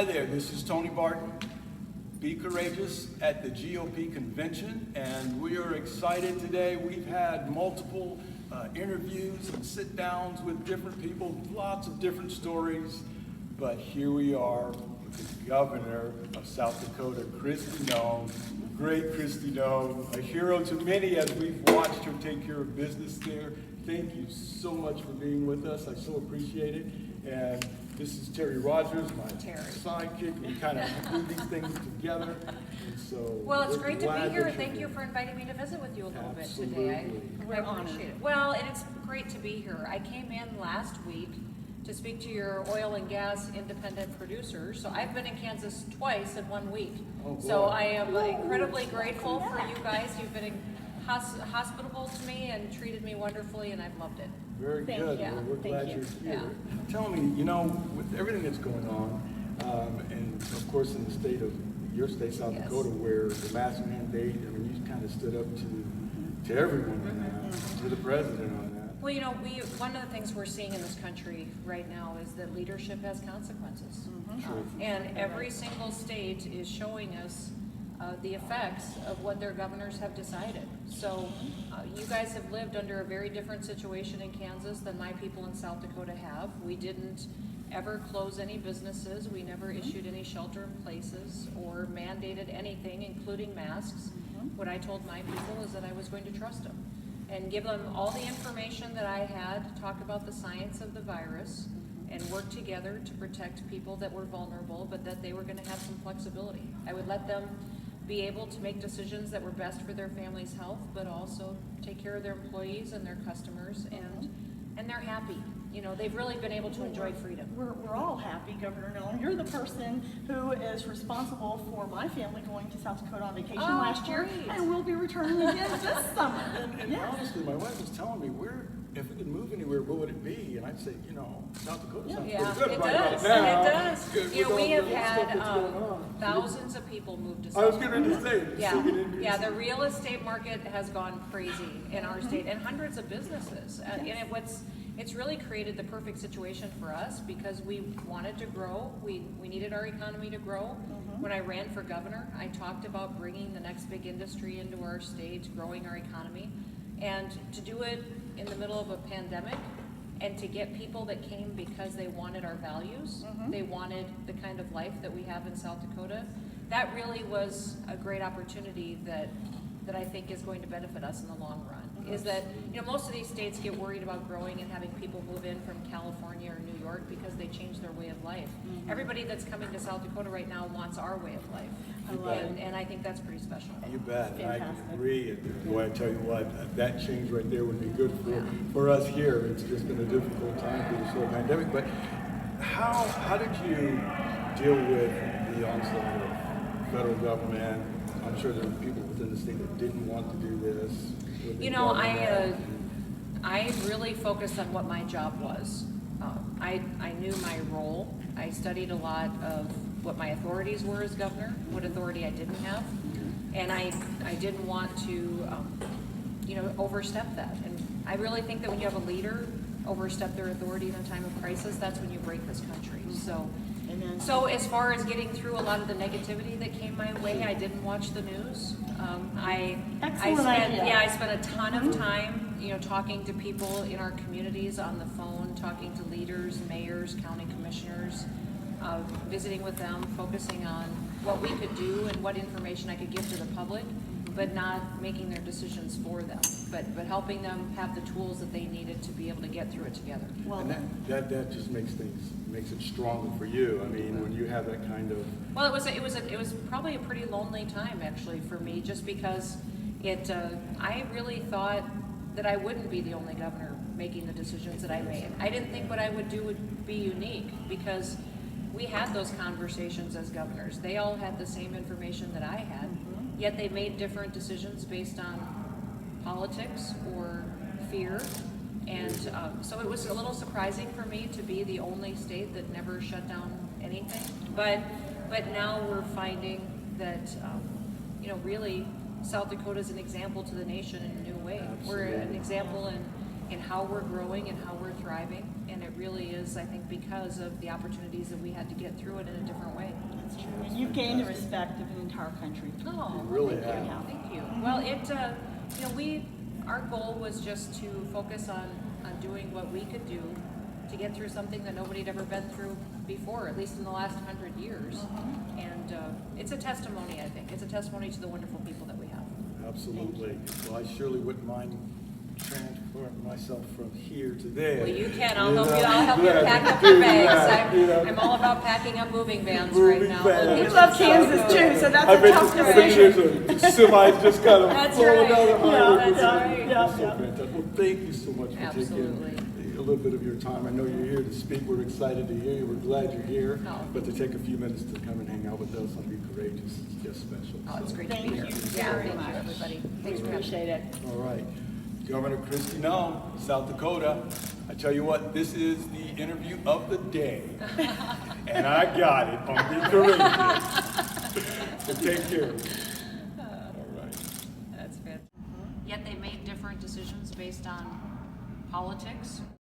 Hi there, this is Tony Barton. Be courageous at the GOP convention, and we are excited today. We've had multiple interviews and sit-downs with different people, lots of different stories, but here we are with the governor of South Dakota, Kristi Noem, great Kristi Noem, a hero to many as we've watched her take care of business there. Thank you so much for being with us. I so appreciate it. And this is Terry Rogers, my sidekick. We kind of do these things together. And so well, it's great to be here. Thank you for inviting me to visit with you a little bit today. I appreciate it. Well, and it's great to be here. I came in last week to speak to your oil and gas independent producers. So I've been in Kansas twice in 1 week. So I am incredibly grateful for you guys. You've been hospitable to me and treated me wonderfully, and I've loved it. Very good. Well, we're glad you're here. Tell me, you know, with everything that's going on, and of course in the state of your state, South Dakota, where the mask mandate, I mean, you kind of stood up to everyone on that, to the president on that. Well, you know, one of the things we're seeing in this country right now is that leadership has consequences. And every single state is showing us the effects of what their governors have decided. So you guys have lived under a very different situation in Kansas than my people in South Dakota have. We didn't ever close any businesses. We never issued any shelter in places or mandated anything, including masks. What I told my people is that I was going to trust them and give them all the information that I had, talk about the science of the virus, and work together to protect people that were vulnerable, but that they were going to have some flexibility. I would let them be able to make decisions that were best for their family's health, but also take care of their employees and their customers, and they're happy. You know, they've really been able to enjoy freedom. We're all happy, Governor Noem. You're the person who is responsible for my family going to South Dakota on vacation last year, and we'll be returning again this summer. And honestly, my wife was telling me, if we could move anywhere, what would it be? And I'd say, you know, South Dakota sounds pretty good it right does. now. It does. You know, we have had thousands of people move to South Dakota. I was going to say, yeah, the real estate market has gone crazy in our state, and hundreds of businesses. And it's really created the perfect situation for us because we wanted to grow. We needed our economy to grow. When I ran for governor, I talked about bringing the next big industry into our state, growing our economy, and to do it in the middle of a pandemic, and to get people that came because they wanted our values, they wanted the kind of life that we have in South Dakota. That really was a great opportunity that I think is going to benefit us in the long run. Is that, you know, most of these states get worried about growing and having people move in from California or New York because they change their way of life. Everybody that's coming to South Dakota right now wants our way of life. And I think that's pretty special. You bet. I agree. And boy, I tell you what, that change right there would be good for us here. It's just been a difficult time through this whole pandemic. But how did you deal with the onslaught of federal government? I'm sure there were people within the state that didn't want to do this. You know, I really focused on what my job was. I knew my role. I studied a lot of what my authorities were as governor, what authority I didn't have, and I didn't want to, you know, overstep that. And I really think that when you have a leader overstep their authority in a time of crisis, that's when you break this country. So as far as getting through a lot of the negativity that came my way, I didn't watch the news. I spent a ton of time, you know, talking to people in our communities on the phone, talking to leaders, mayors, county commissioners, visiting with them, focusing on what we could do and what information I could give to the public, but not making their decisions for them, but helping them have the tools that they needed to be able to get through it together. Well, and that just makes it stronger for you. I mean, when you have that kind of. Well, it was probably a pretty lonely time actually for me, just because I really thought that I wouldn't be the only governor making the decisions that I made. I didn't think what I would do would be unique because we had those conversations as governors. They all had the same information that I had. Yet they made different decisions based on politics or fear. And so it was a little surprising for me to be the only state that never shut down anything. But now we're finding that, you know, really South Dakota is an example to the nation in a new way. Absolutely. We're an example in how we're growing and how we're thriving. And it really is, I think, because of the opportunities that we had to get through it in a different way. That's true. And you've gained the respect of an entire country. Oh, You really thank have. you. Thank you. Well, our goal was just to focus on doing what we could do to get through something that nobody had ever been through before, at least in the last 100 years. And it's a testimony, I think. It's a testimony to the wonderful people that we have. Absolutely. Well, I surely wouldn't mind transferring myself from here to there. Well, you can. I'll help you pack up do your that, bags. you know. I'm all about packing up moving vans Moving right now. vans. We love Kansas too, so that's I a bet tough you there's decision. a semis just kind of That's flowing right. down the highway. That's right. That's so fantastic. Well, thank you so much for Absolutely. taking a little bit of your time. I know you're here to speak. We're excited to hear you. We're glad you're here. Oh. But to take a few minutes to come and hang out with us and be courageous is just special. Oh, it's So, great to Thank be here. you Yeah, very thank much. you, everybody. Thanks for having me. Appreciate it. All right. Governor Kristi Noem, South Dakota. I tell you what, this is the interview of the day. And I got it on Be Courageous. So take care. All right. That's fantastic. Yet they made different decisions based on politics.